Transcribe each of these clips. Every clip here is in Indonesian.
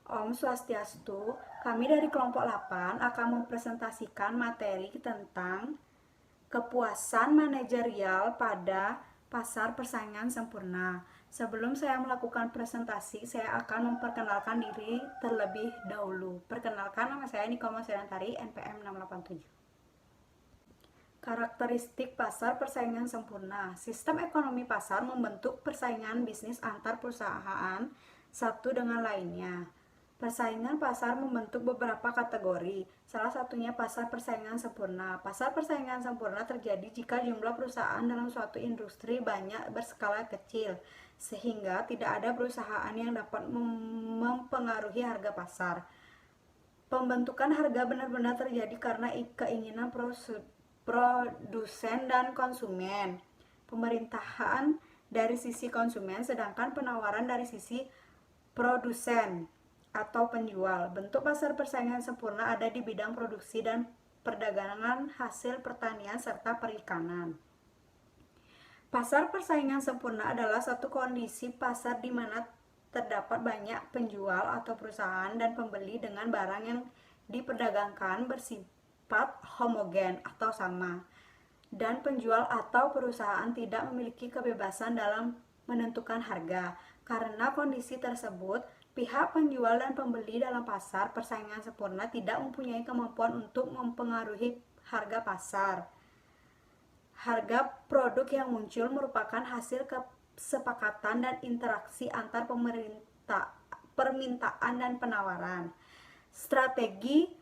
Om Swastiastu, kami dari kelompok 8 akan mempresentasikan materi tentang kepuasan manajerial pada pasar persaingan sempurna. Sebelum saya melakukan presentasi, saya akan memperkenalkan diri terlebih dahulu. Perkenalkan, nama saya Nikoma Sedantari, NPM 687. Karakteristik pasar persaingan sempurna. Sistem ekonomi pasar membentuk persaingan bisnis antar perusahaan satu dengan lainnya. Persaingan pasar membentuk beberapa kategori. Salah satunya pasar persaingan sempurna. Pasar persaingan sempurna terjadi jika jumlah perusahaan dalam suatu industri banyak berskala kecil, sehingga tidak ada perusahaan yang dapat mempengaruhi harga pasar. Pembentukan harga benar-benar terjadi karena keinginan produsen dan konsumen, pemerintahan dari sisi konsumen, sedangkan penawaran dari sisi produsen atau penjual. Bentuk pasar persaingan sempurna ada di bidang produksi dan perdagangan hasil pertanian serta perikanan. Pasar persaingan sempurna adalah satu kondisi pasar di mana terdapat banyak penjual atau perusahaan dan pembeli dengan barang yang diperdagangkan bersifat homogen atau sama, dan penjual atau perusahaan tidak memiliki kebebasan dalam menentukan harga. Karena kondisi tersebut, pihak penjual dan pembeli dalam pasar persaingan sempurna tidak mempunyai kemampuan untuk mempengaruhi harga pasar. Harga produk yang muncul merupakan hasil kesepakatan dan interaksi antar permintaan dan penawaran. Strategi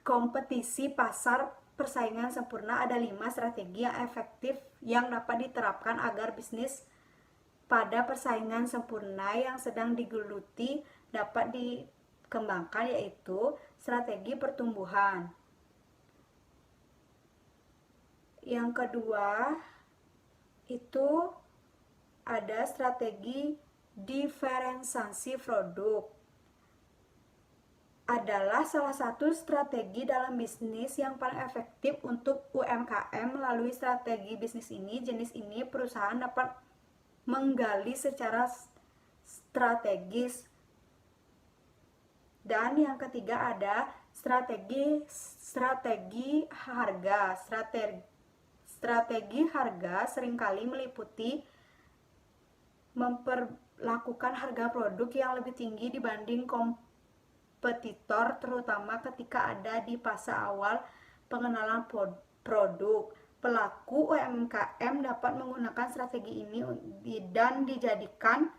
kompetisi pasar persaingan sempurna ada 5 strategi yang efektif yang dapat diterapkan agar bisnis pada persaingan sempurna yang sedang digeluti dapat dikembangkan, yaitu strategi pertumbuhan. Yang kedua itu ada strategi diferensiasi produk. Adalah salah satu strategi dalam bisnis yang paling efektif untuk UMKM. Melalui strategi bisnis ini, jenis ini perusahaan dapat menggali secara strategis. Dan yang ketiga ada strategi harga. Strategi harga seringkali meliputi memperlakukan harga produk yang lebih tinggi dibanding kompetitor, terutama ketika ada di fase awal pengenalan produk. Pelaku UMKM dapat menggunakan strategi ini dan dijadikan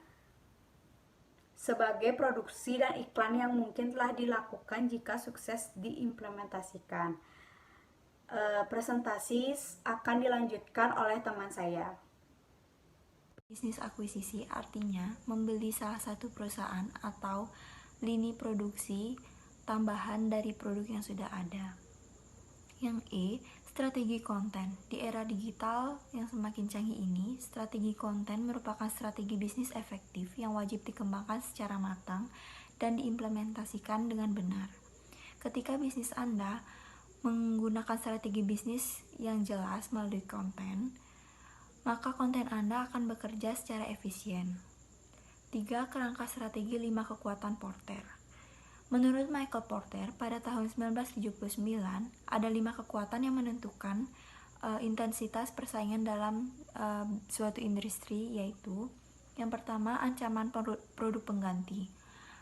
sebagai produksi dan iklan yang mungkin telah dilakukan jika sukses diimplementasikan. Presentasi akan dilanjutkan oleh teman saya. Bisnis akuisisi artinya membeli salah satu perusahaan atau lini produksi tambahan dari produk yang sudah ada. Yang E, strategi konten. Di era digital yang semakin canggih ini, strategi konten merupakan strategi bisnis efektif yang wajib dikembangkan secara matang dan diimplementasikan dengan benar. Ketika bisnis Anda menggunakan strategi bisnis yang jelas melalui konten, maka konten Anda akan bekerja secara efisien. 3. Kerangka strategi 5 kekuatan Porter. Menurut Michael Porter, pada tahun 1979, ada 5 kekuatan yang menentukan intensitas persaingan dalam suatu industri, yaitu yang pertama, ancaman produk pengganti.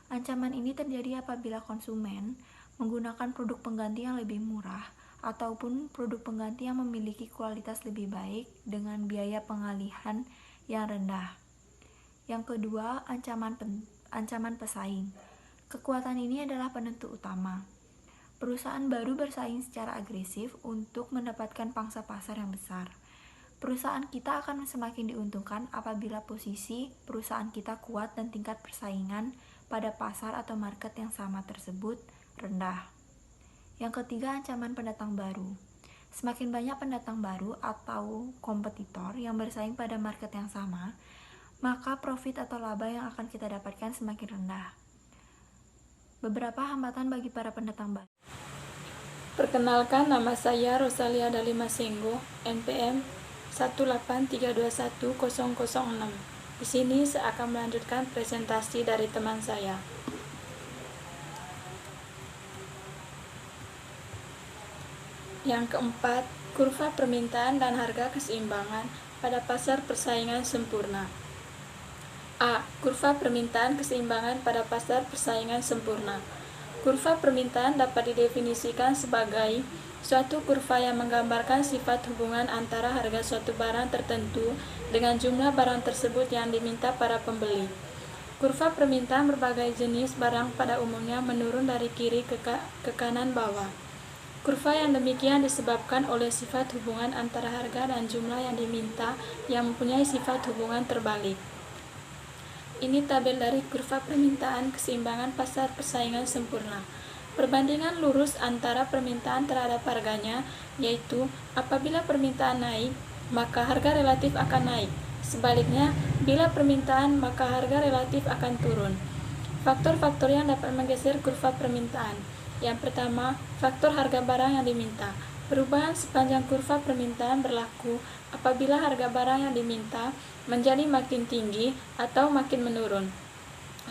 Ancaman ini terjadi apabila konsumen menggunakan produk pengganti yang lebih murah ataupun produk pengganti yang memiliki kualitas lebih baik dengan biaya pengalihan yang rendah. Yang kedua, ancaman pesaing. Kekuatan ini adalah penentu utama. Perusahaan baru bersaing secara agresif untuk mendapatkan pangsa pasar yang besar. Perusahaan kita akan semakin diuntungkan apabila posisi perusahaan kita kuat dan tingkat persaingan pada pasar atau market yang sama tersebut rendah. Yang ketiga, ancaman pendatang baru. Semakin banyak pendatang baru atau kompetitor yang bersaing pada market yang sama, maka profit atau laba yang akan kita dapatkan semakin rendah. Beberapa hambatan bagi para pendatang baru. Perkenalkan, nama saya Rosalia Dalima Senggo, NPM 183210006. Di sini saya akan melanjutkan presentasi dari teman saya. Yang keempat, kurva permintaan dan harga keseimbangan pada pasar persaingan sempurna. A. Kurva permintaan keseimbangan pada pasar persaingan sempurna. Kurva permintaan dapat didefinisikan sebagai suatu kurva yang menggambarkan sifat hubungan antara harga suatu barang tertentu dengan jumlah barang tersebut yang diminta para pembeli. Kurva permintaan berbagai jenis barang pada umumnya menurun dari kiri ke kanan bawah. Kurva yang demikian disebabkan oleh sifat hubungan antara harga dan jumlah yang diminta yang mempunyai sifat hubungan terbalik. Ini tabel dari kurva permintaan keseimbangan pasar persaingan sempurna. Perbandingan lurus antara permintaan terhadap harganya, yaitu apabila permintaan naik, maka harga relatif akan naik. Sebaliknya, bila permintaan, maka harga relatif akan turun. Faktor-faktor yang dapat menggeser kurva permintaan. Yang pertama, faktor harga barang yang diminta. Perubahan sepanjang kurva permintaan berlaku apabila harga barang yang diminta menjadi makin tinggi atau makin menurun.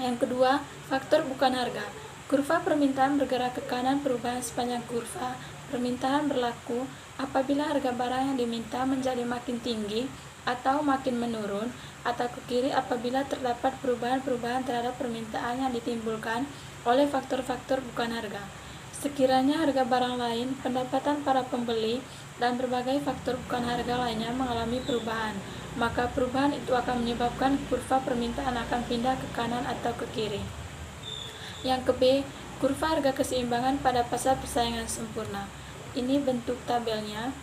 Yang kedua, faktor bukan harga. Kurva permintaan bergerak ke kanan. Perubahan sepanjang kurva permintaan berlaku apabila harga barang yang diminta menjadi makin tinggi atau makin menurun, atau ke kiri apabila terdapat perubahan-perubahan terhadap permintaan yang ditimbulkan oleh faktor-faktor bukan harga. Sekiranya harga barang lain, pendapatan para pembeli, dan berbagai faktor bukan harga lainnya mengalami perubahan, maka perubahan itu akan menyebabkan kurva permintaan akan pindah ke kanan atau ke kiri. Yang ke B, kurva harga keseimbangan pada pasar persaingan sempurna. Ini bentuk tabelnya.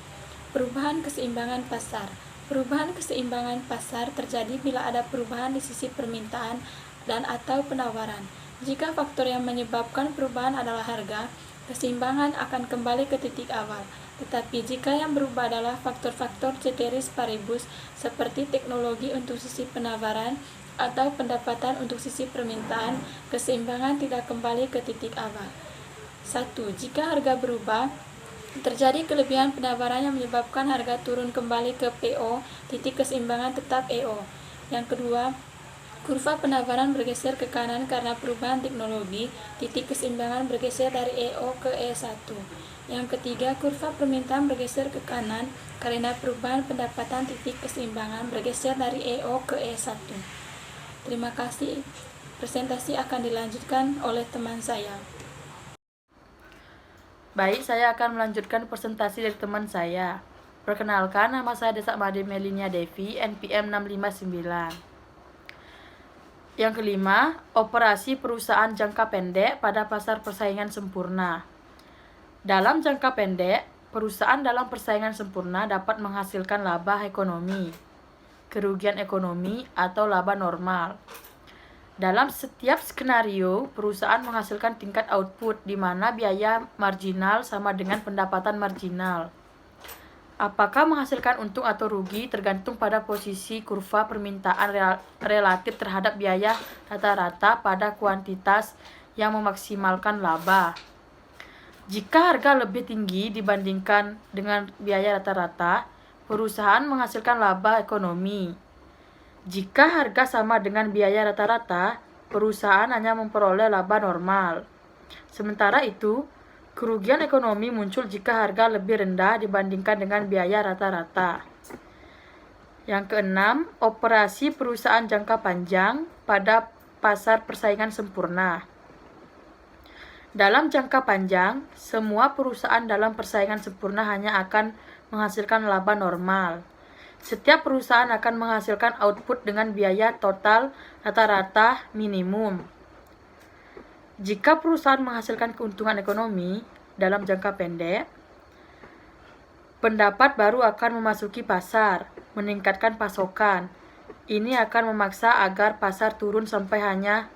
Perubahan keseimbangan pasar. Perubahan keseimbangan pasar terjadi bila ada perubahan di sisi permintaan dan atau penawaran. Jika faktor yang menyebabkan perubahan adalah harga, keseimbangan akan kembali ke titik awal. Tetapi jika yang berubah adalah faktor-faktor ceteris paribus seperti teknologi untuk sisi penawaran atau pendapatan untuk sisi permintaan, keseimbangan tidak kembali ke titik awal. 1. Jika harga berubah, terjadi kelebihan penawaran yang menyebabkan harga turun kembali ke PO, titik keseimbangan tetap EO. Yang kedua, kurva penawaran bergeser ke kanan karena perubahan teknologi, titik keseimbangan bergeser dari EO ke E1. Yang ketiga, kurva permintaan bergeser ke kanan karena perubahan pendapatan, titik keseimbangan bergeser dari EO ke E1. Terima kasih. Presentasi akan dilanjutkan oleh teman saya. Baik, saya akan melanjutkan presentasi dari teman saya. Perkenalkan, nama saya Desak Made Melinia Devi, NPM 659. Yang kelima, operasi perusahaan jangka pendek pada pasar persaingan sempurna. Dalam jangka pendek, perusahaan dalam persaingan sempurna dapat menghasilkan laba ekonomi, kerugian ekonomi, atau laba normal. Dalam setiap skenario, perusahaan menghasilkan tingkat output di mana biaya marginal sama dengan pendapatan marginal. Apakah menghasilkan untung atau rugi tergantung pada posisi kurva permintaan relatif terhadap biaya rata-rata pada kuantitas yang memaksimalkan laba. Jika harga lebih tinggi dibandingkan dengan biaya rata-rata, perusahaan menghasilkan laba ekonomi. Jika harga sama dengan biaya rata-rata, perusahaan hanya memperoleh laba normal. Sementara itu, kerugian ekonomi muncul jika harga lebih rendah dibandingkan dengan biaya rata-rata. Yang keenam, operasi perusahaan jangka panjang pada pasar persaingan sempurna. Dalam jangka panjang, semua perusahaan dalam persaingan sempurna hanya akan menghasilkan laba normal. Setiap perusahaan akan menghasilkan output dengan biaya total rata-rata minimum. Jika perusahaan menghasilkan keuntungan ekonomi dalam jangka pendek, pendapat baru akan memasuki pasar, meningkatkan pasokan. Ini akan memaksa agar pasar turun sampai hanya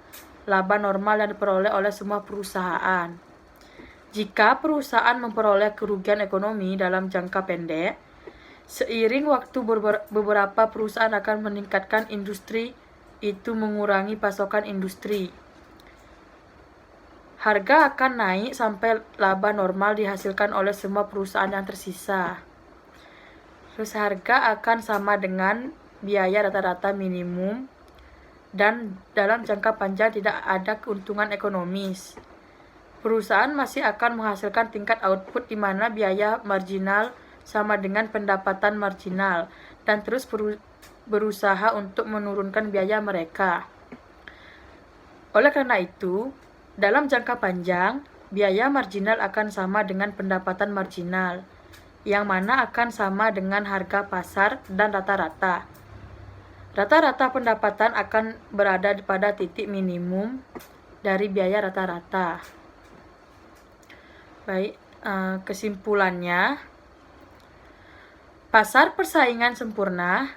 laba normal yang diperoleh oleh semua perusahaan. Jika perusahaan memperoleh kerugian ekonomi dalam jangka pendek, seiring waktu beberapa perusahaan akan meningkatkan industri, itu mengurangi pasokan industri. Harga akan naik sampai laba normal dihasilkan oleh semua perusahaan yang tersisa. Terus harga akan sama dengan biaya rata-rata minimum dan dalam jangka panjang tidak ada keuntungan ekonomis. Perusahaan masih akan menghasilkan tingkat output di mana biaya marginal sama dengan pendapatan marginal dan terus berusaha untuk menurunkan biaya mereka. Oleh karena itu, dalam jangka panjang, biaya marginal akan sama dengan pendapatan marginal, yang mana akan sama dengan harga pasar dan rata-rata. Rata-rata pendapatan akan berada pada titik minimum dari biaya rata-rata. Baik, kesimpulannya, pasar persaingan sempurna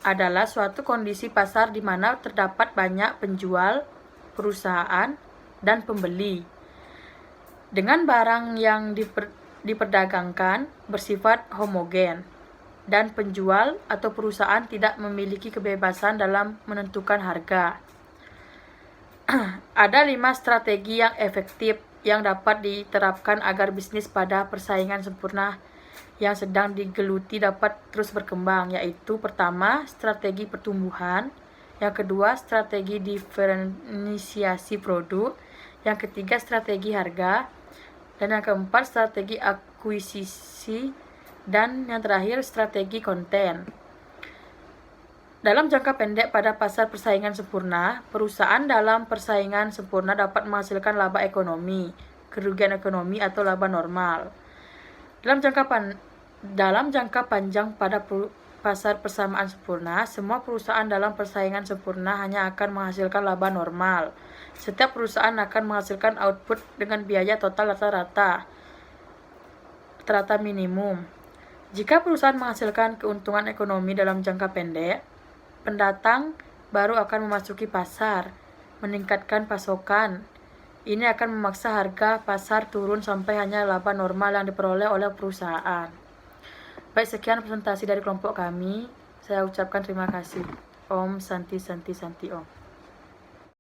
adalah suatu kondisi pasar di mana terdapat banyak penjual, perusahaan, dan pembeli. Dengan barang yang diperdagangkan bersifat homogen, dan penjual atau perusahaan tidak memiliki kebebasan dalam menentukan harga. Ada 5 strategi yang efektif yang dapat diterapkan agar bisnis pada persaingan sempurna yang sedang digeluti dapat terus berkembang, yaitu pertama, strategi pertumbuhan, yang kedua, strategi diferensiasi produk, yang ketiga, strategi harga, dan yang keempat, strategi akuisisi, dan yang terakhir, strategi konten. Dalam jangka pendek pada pasar persaingan sempurna, perusahaan dalam persaingan sempurna dapat menghasilkan laba ekonomi, kerugian ekonomi, atau laba normal. Dalam jangka panjang pada pasar persamaan sempurna, semua perusahaan dalam persaingan sempurna hanya akan menghasilkan laba normal. Setiap perusahaan akan menghasilkan output dengan biaya total rata-rata minimum. Jika perusahaan menghasilkan keuntungan ekonomi dalam jangka pendek, pendatang baru akan memasuki pasar, meningkatkan pasokan. Ini akan memaksa harga pasar turun sampai hanya laba normal yang diperoleh oleh perusahaan. Baik, sekian presentasi dari kelompok kami. Saya ucapkan terima kasih. Om Santi Santi Santi Om.